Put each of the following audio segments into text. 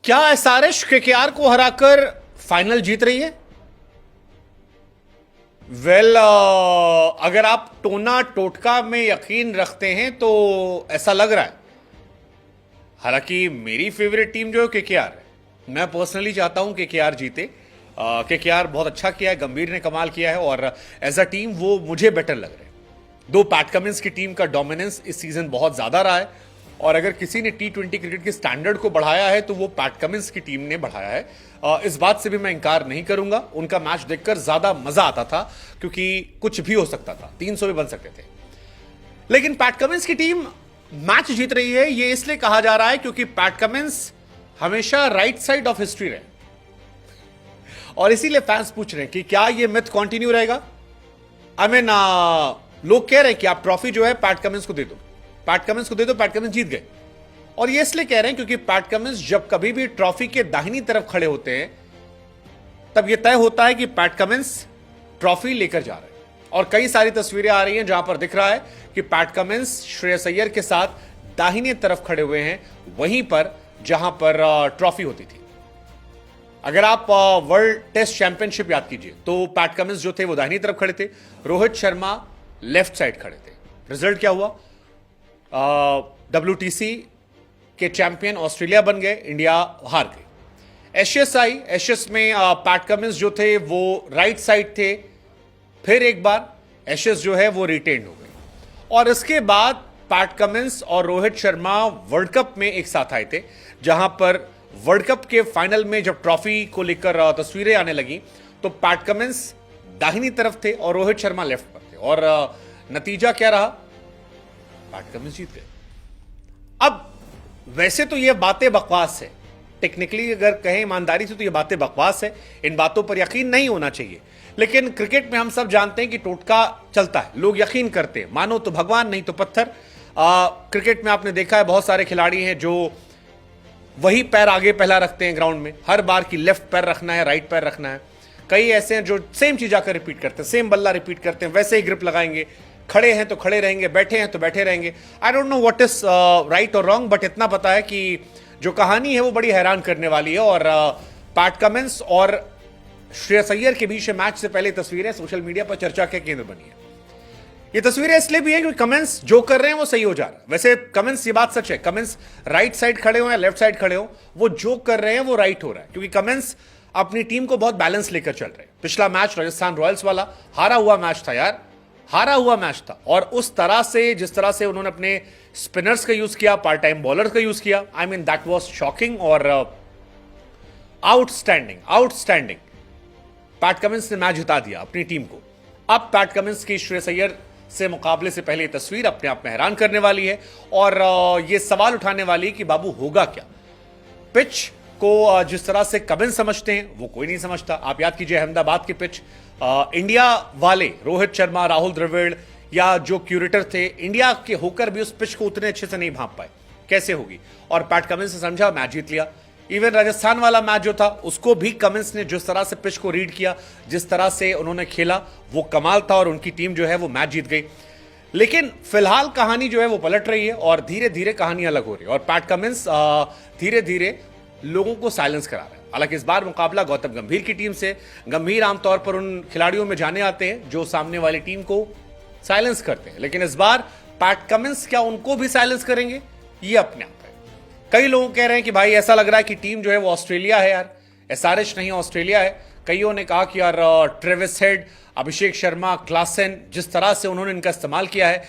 क्या SRH KKR को हराकर फाइनल जीत रही है? अगर आप टोना टोटका में यकीन रखते हैं तो ऐसा लग रहा है। हालांकि मेरी फेवरेट टीम जो है केकेआर है। मैं पर्सनली चाहता हूं केकेआर जीते। केकेआर बहुत अच्छा किया है, गंभीर ने कमाल किया है और एज अ टीम वो मुझे बेटर लग रहे हैं। दो पैट कमिंस की टीम का डोमिनेंस इस सीजन बहुत ज्यादा रहा है और अगर किसी ने टी20 क्रिकेट के स्टैंडर्ड को बढ़ाया है तो वो पैट कमिंस की टीम ने बढ़ाया है। इस बात से भी मैं इंकार नहीं करूंगा। उनका मैच देखकर ज्यादा मजा आता था क्योंकि कुछ भी हो सकता था, 300 भी बन सकते थे। लेकिन पैट कमिंस की टीम मैच जीत रही है, ये इसलिए कहा जा रहा है क्योंकि पैट कमिंस हमेशा राइट साइड ऑफ हिस्ट्री रहे और इसीलिए फैंस पूछ रहे हैं कि क्या ये मिथ कंटिन्यू रहेगा। आई मीन लोग कह रहे हैं कि आप ट्रॉफी जो है पैट कमिंस को दे दो, पैट कमिंस को दे दो, पैट कमिंस जीत गए। और ये इसलिए कह रहे हैं क्योंकि पैट कमिंस जब कभी भी ट्रॉफी के दाहिनी तरफ खड़े होते हैं तब यह तय होता है कि पैट कमिंस ट्रॉफी लेकर जा रहे हैं। और कई सारी तस्वीरें आ रही हैं जहां पर दिख रहा है कि पैट कमिंस श्रेयस अय्यर के साथ दाहिने तरफ खड़े हुए हैं, वहीं पर जहां पर ट्रॉफी होती थी। अगर आप वर्ल्ड टेस्ट चैंपियनशिप याद कीजिए तो पैट कमिंस जो थे वो दाहिनी तरफ खड़े थे, रोहित शर्मा लेफ्ट साइड खड़े थे। रिजल्ट क्या हुआ? WTC के चैंपियन ऑस्ट्रेलिया बन गए, इंडिया हार गई। एशेस में पैट कमिंस जो थे वो राइट साइड थे, फिर एक बार एशेस जो है वो रिटेन हो गई और इसके बाद पैट कमिंस और रोहित शर्मा वर्ल्ड कप में एक साथ आए थे, जहां पर वर्ल्ड कप के फाइनल में जब ट्रॉफी को लेकर तस्वीरें आने लगी तो पैट कमिंस दाहिनी तरफ थे और रोहित शर्मा लेफ्ट पर थे और नतीजा क्या रहा? पैट कमिंस जीत गए। अब वैसे तो ये बातें बकवास है, टेक्निकली अगर कहें ईमानदारी से तो ये बातें बकवास है, इन बातों पर यकीन नहीं होना चाहिए। लेकिन क्रिकेट में हम सब जानते हैं कि टोटका चलता है, लोग यकीन करते हैं, मानो तो भगवान नहीं तो पत्थर। क्रिकेट में आपने देखा है बहुत सारे खिलाड़ी हैं जो वही पैर आगे पहला रखते हैं ग्राउंड में, हर बार की लेफ्ट पैर रखना है, राइट पैर रखना है। कई ऐसे हैं जो सेम चीज आकर रिपीट करते हैं, सेम बल्ला रिपीट करते हैं, वैसे ही ग्रिप लगाएंगे, खड़े हैं तो खड़े रहेंगे, बैठे हैं तो बैठे रहेंगे। आई don't know what is right और रॉन्ग, बट इतना पता है कि जो कहानी है वो बड़ी हैरान करने वाली है। और पैट कमिंस और श्रेयस अय्यर के बीच मैच से पहले तस्वीरें सोशल मीडिया पर चर्चा के केंद्र बनी है। ये तस्वीरें इसलिए भी है क्योंकि कमिंस जो कर रहे हैं वो सही हो जा रहा है। वैसे कमिंस, ये बात सच है, कमिंस राइट साइड खड़े हो या लेफ्ट साइड खड़े हो, वो जो कर रहे हैं वो राइट हो रहा है क्योंकि कमिंस अपनी टीम को बहुत बैलेंस लेकर चल रहे हैं। पिछला मैच राजस्थान रॉयल्स वाला हारा हुआ मैच था यार, हारा हुआ मैच था और उस तरह से जिस तरह से उन्होंने अपने स्पिनर्स का यूज किया, पार्ट टाइम बॉलर्स का यूज किया, I mean that was shocking और आउटस्टैंडिंग। पैट कमिंस ने मैच जिता दिया अपनी टीम को। अब पैट कमिंस की श्रेयस अय्यर से मुकाबले से पहले तस्वीर अपने आप में हैरान करने वाली है और यह सवाल उठाने वाली कि बाबू होगा क्या। पिच को जिस तरह से कमिंस समझते हैं वो कोई नहीं समझता। आप याद कीजिए अहमदाबाद की पिच, इंडिया वाले रोहित शर्मा, राहुल द्रविड़ या जो क्यूरेटर थे इंडिया के होकर भी उस पिच को उतने अच्छे से नहीं भांप पाए, कैसे होगी। और पैट कमिंस ने समझा, मैच जीत लिया। इवन राजस्थान वाला मैच जो था उसको भी कमिंस ने जिस तरह से पिच को रीड किया, जिस तरह से उन्होंने खेला वो कमाल था और उनकी टीम जो है वो मैच जीत गई। लेकिन फिलहाल कहानी जो है वो पलट रही है और धीरे धीरे कहानी अलग हो रही है और पैट कमिंस धीरे धीरे लोगों को साइलेंस करा रहा है। हालांकि इस बार मुकाबला गौतम गंभीर की टीम से। गंभीर आमतौर पर उन खिलाड़ियों में जाने आते हैं जो सामने वाली टीम को साइलेंस करते हैं, लेकिन इस बार पैट कमिंस क्या उनको भी साइलेंस करेंगे, ये अपने आप है। कई लोग कह रहे हैं कि भाई ऐसा लग रहा है कि टीम जो है वो ऑस्ट्रेलिया है यार, एसआरएच नहीं ऑस्ट्रेलिया है। कईयों ने कहा कि यार Travis head, Abhishek Sharma, Klaasen, जिस तरह से उन्होंने इनका इस्तेमाल किया है,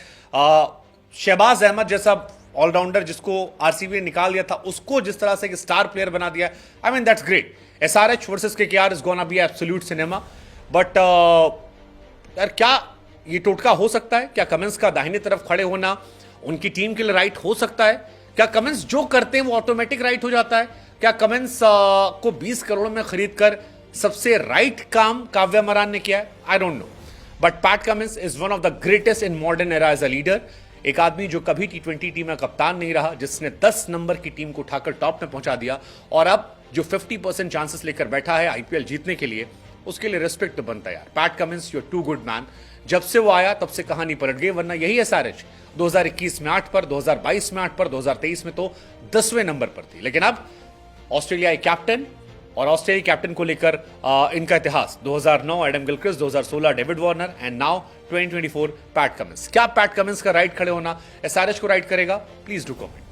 शहबाज अहमद जैसा ऑलराउंडर जिसको आरसीबी ने निकाल दिया था उसको जिस तरह से एक स्टार प्लेयर बना दिया, I mean that's great. SRH versus KKR is gonna be absolute cinema. But यार क्या ये टोटका हो सकता है? क्या कमिंस का दाहिने तरफ खड़े होना उनकी टीम के लिए राइट हो सकता है? क्या कमिंस जो करते हैं वो ऑटोमेटिक राइट हो जाता है? क्या कमिंस को 20 करोड़ में खरीद कर सबसे राइट काम काव्या मरान ने किया है? I don't know, but Pat Cummins is one of the greatest in modern era as a leader. एक आदमी जो कभी टी20 टीम का कप्तान नहीं रहा, जिसने 10 नंबर की टीम को उठाकर टॉप में पहुंचा दिया और अब जो 50% चांसेस लेकर बैठा है आईपीएल जीतने के लिए, उसके लिए रिस्पेक्ट तो बनता है यार। Pat Cummins, you are too good man. जब से वो आया तब से कहानी पलट गई, वरना यही एसआरएच 2021 में 8 पर, 2022 में 8 पर, 2023 में तो 10वें नंबर पर थी। लेकिन अब ऑस्ट्रेलियाई कैप्टन और ऑस्ट्रेलियाई कैप्टन को लेकर इनका इतिहास 2009 Adam Gilchrist, 2016 David Warner and now 2024 PAT Cummins. क्या पैट कमिंस का राइट खड़े होना एसआरएच को राइट करेगा? Please do comment.